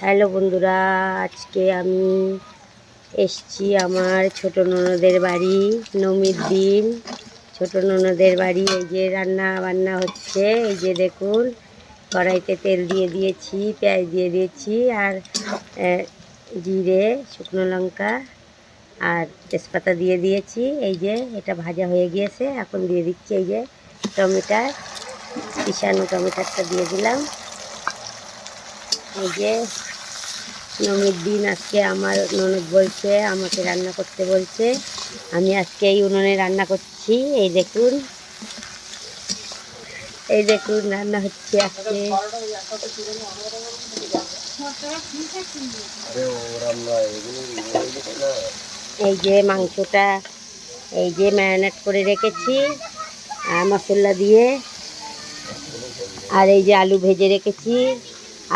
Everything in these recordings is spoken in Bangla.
হ্যালো বন্ধুরা, আজকে আমি এসছি আমার ছোট ননদের বাড়ি। নবমীর দিন ছোট ননদের বাড়ি। এই যে রান্না বান্না হচ্ছে, এই যে দেখুন কড়াইতে তেল দিয়ে দিয়েছি, পেঁয়াজ দিয়ে দিয়েছি আর জিরে, শুকনো লঙ্কা আর তেজপাতা দিয়ে দিয়েছি। এই যে এটা ভাজা হয়ে গিয়েছে, এখন দিয়ে দিচ্ছি এই যে টমেটো, পিষানো টমেটোটা দিয়ে দিলাম। এই যে নবমীর দিন আজকে আমার ননদ বলছে আমাকে রান্না করতে বলছে, আমি আজকে এই উনুনে রান্না করছি। এই দেখুন রান্না হচ্ছে আজকে। এই যে মাংসটা এই যে ম্যারিনেট করে রেখেছি মশলা দিয়ে, আর এই যে আলু ভেজে রেখেছি,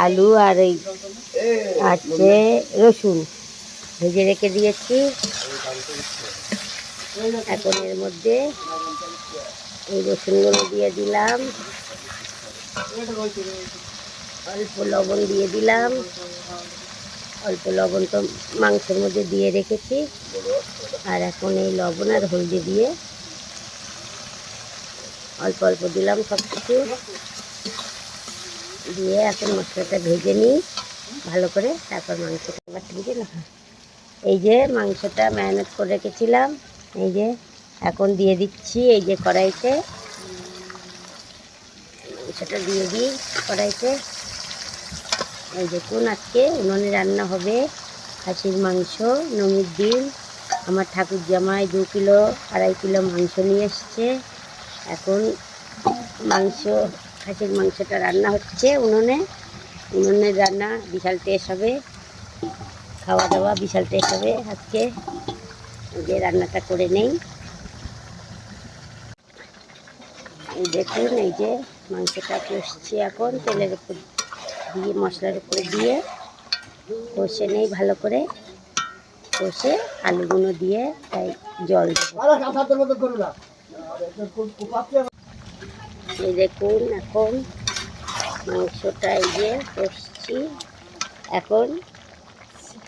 আলু আর এই আছে রসুন ভেজে রেখে দিয়েছি। এখন এর মধ্যে এই রসুনগুলো দিয়ে দিলাম, অল্প লবণ দিয়ে দিলাম। অল্প লবণ তো মাংসের মধ্যে দিয়ে রেখেছি, আর এখন এই লবণ আর হলদি দিয়ে অল্প অল্প দিলাম সব কিছু দিয়ে। এখন মশলাটা ভেজে নিই ভালো করে, তারপর মাংসটা আবার দিলাম। এই যে মাংসটা ম্যারিনেট করে রেখেছিলাম, এই যে এখন দিয়ে দিচ্ছি এই যে কড়াইতে। মাংসটা দিয়ে দিই কড়াইতে। এই দেখুন আজকে উনুনে রান্না হবে খাসির মাংস। নবমীর দিন আমার ঠাকুর জামাই 2 কিলো 2.5 কিলো মাংস নিয়ে এসছে। এখন খাসির মাংসটা রান্না হচ্ছে উনুনের রান্না। বিশাল টেস্ট হবে, খাওয়া দাওয়া বিশাল টেস্ট হবে আজকে। যে রান্নাটা করে নেই। এই দেখুন এই যে মাংসটা কষছি, এখন তেলের উপর দিয়ে মশলার উপরে দিয়ে কষে নেই ভালো করে। কষে আলুগুলো দিয়ে তাই জল দেবো। এই দেখুন এখন মাংসটা এই যে কষছি।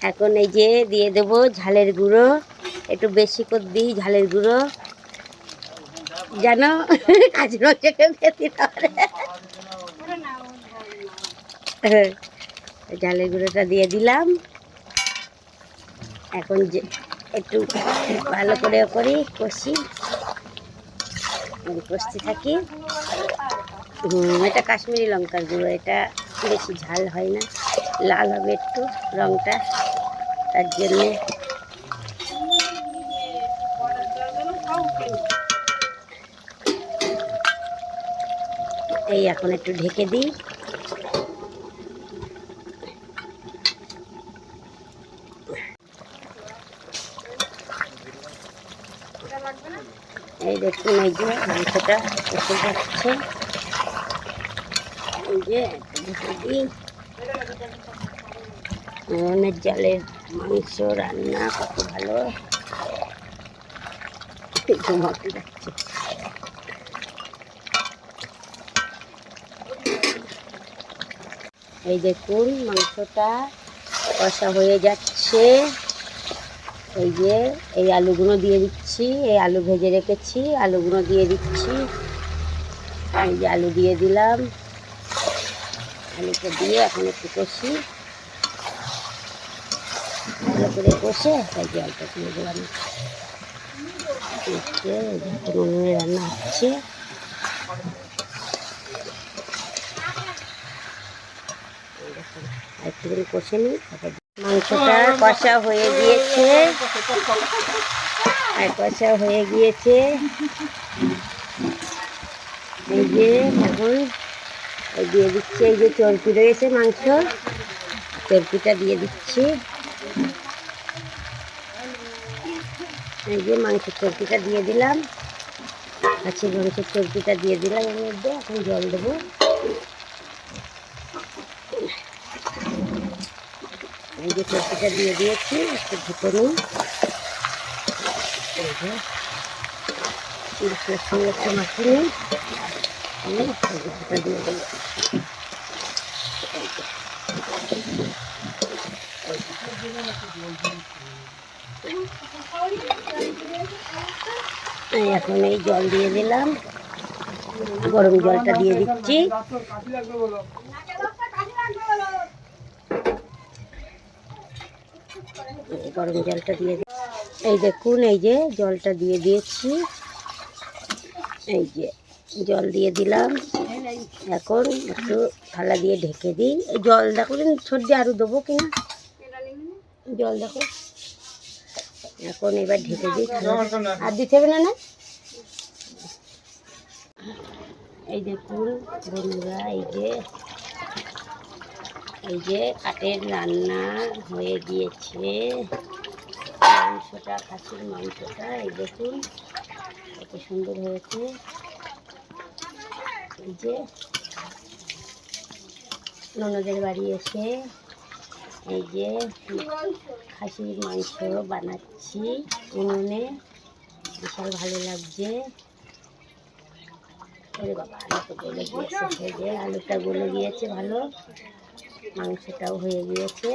এখন এই যে দিয়ে দেবো ঝালের গুঁড়ো, একটু বেশি করে দিই ঝালের গুঁড়ো, জানো কাজের মাংসকে খেতে পারে। ঝালের গুঁড়োটা দিয়ে দিলাম। এখন যে একটু ভালো করে কষতে থাকি। এটা কাশ্মীরি লঙ্কার গুঁড়ো, এটা বেশি ঝাল হয় না, লাল হবে একটু রঙটা, তার জন্য। এই এখন একটু ঢেকে দিই। এই দেখুন এই যে মাংসটা কষে যাচ্ছে। এই যে ঢেকে দিই। উনুনের জালের মাংস রান্না কত ভালো, ঘুমাতে যাচ্ছে। এই দেখুন মাংসটা কষা হয়ে যাচ্ছে। এই যে এই আলুগুলো দিয়ে দিচ্ছি, এই আলু ভেজে রেখেছি, আলুগুলো দিয়ে দিচ্ছি। এই যে আলু দিয়ে দিলাম, আলুটা দিয়ে এখন একটু কষি, ভালো করে কষে তাই জলটা দিয়ে দিলাম। উনুনে রান্না হচ্ছে। একটুখানি কষে নিই। মাংসটা কষা হয়ে গিয়েছে, এই যে এখন দিয়ে দিচ্ছি এই যে চর্বি রয়েছে মাংস, চর্বিটা দিয়ে দিচ্ছি। এই যে মাংসের চর্বিটা দিয়ে দিলাম, খাসির মাংসের চর্বিটা দিয়ে দিলাম এর মধ্যে। এখন জল দেবো। এই যে চর্বিটা দিয়ে দিয়েছি, একটু ঢেকে নিই। এই যে মশলার সঙ্গে একটু মাখিয়ে নিই, দিয়ে দিই। এখন এই জল দিয়ে দিলাম, গরম জলটা দিয়ে দিচ্ছি। গরম জলটা দিয়ে এই দেখুন, এই যে জলটা দিয়ে দিয়েছি, এই যে জল দিয়ে দিলাম। এখন একটু থালা দিয়ে ঢেকে দিই। এই জল দেখো সর্দি আরও দেবো কিনা, জল দেখো। এখন এবার ঢেকে দিই, আর দিতে হবে না। এই দেখুন বন্ধুরা, এই যে কাঠের রান্না হয়ে গিয়েছে। মাংসটা, খাসির মাংসটা এই দেখুন কত সুন্দর হয়েছে। এই যে ননদের বাড়ি এসে এই যে খাসির মাংস বানাচ্ছি উনুনে, বিশাল ভালো লাগছে। ওরে বাবা, আলু তো গলে গিয়েছে, এই যে আলুটা গলে গিয়েছে ভালো, মাংসটাও হয়ে গিয়েছে।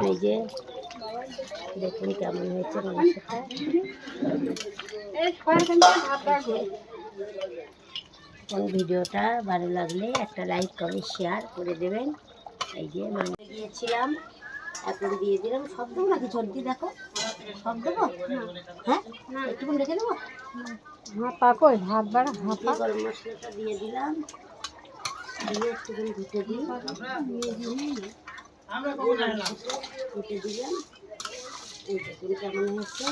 এই যে দেখুন কেমন হয়েছে মাংসটা। কোন ভিডিওটা ভালো লাগলে একটা লাইক কমেন্ট শেয়ার করে দেবেন। এই যে মাংস দিয়েছিলাম, এখন দিয়ে দিলাম। সব দেবো নাকি সর্দি দেখো, সব দেবো? হ্যাঁ, একটুকুন রেখে দেবো। হাত বাড়া, গরম মশলাটা দিয়ে দিলাম, দিয়ে একটুকুন ধুতে দিই, ধুতে দিলাম। এই দেখুন কেমন হয়েছে।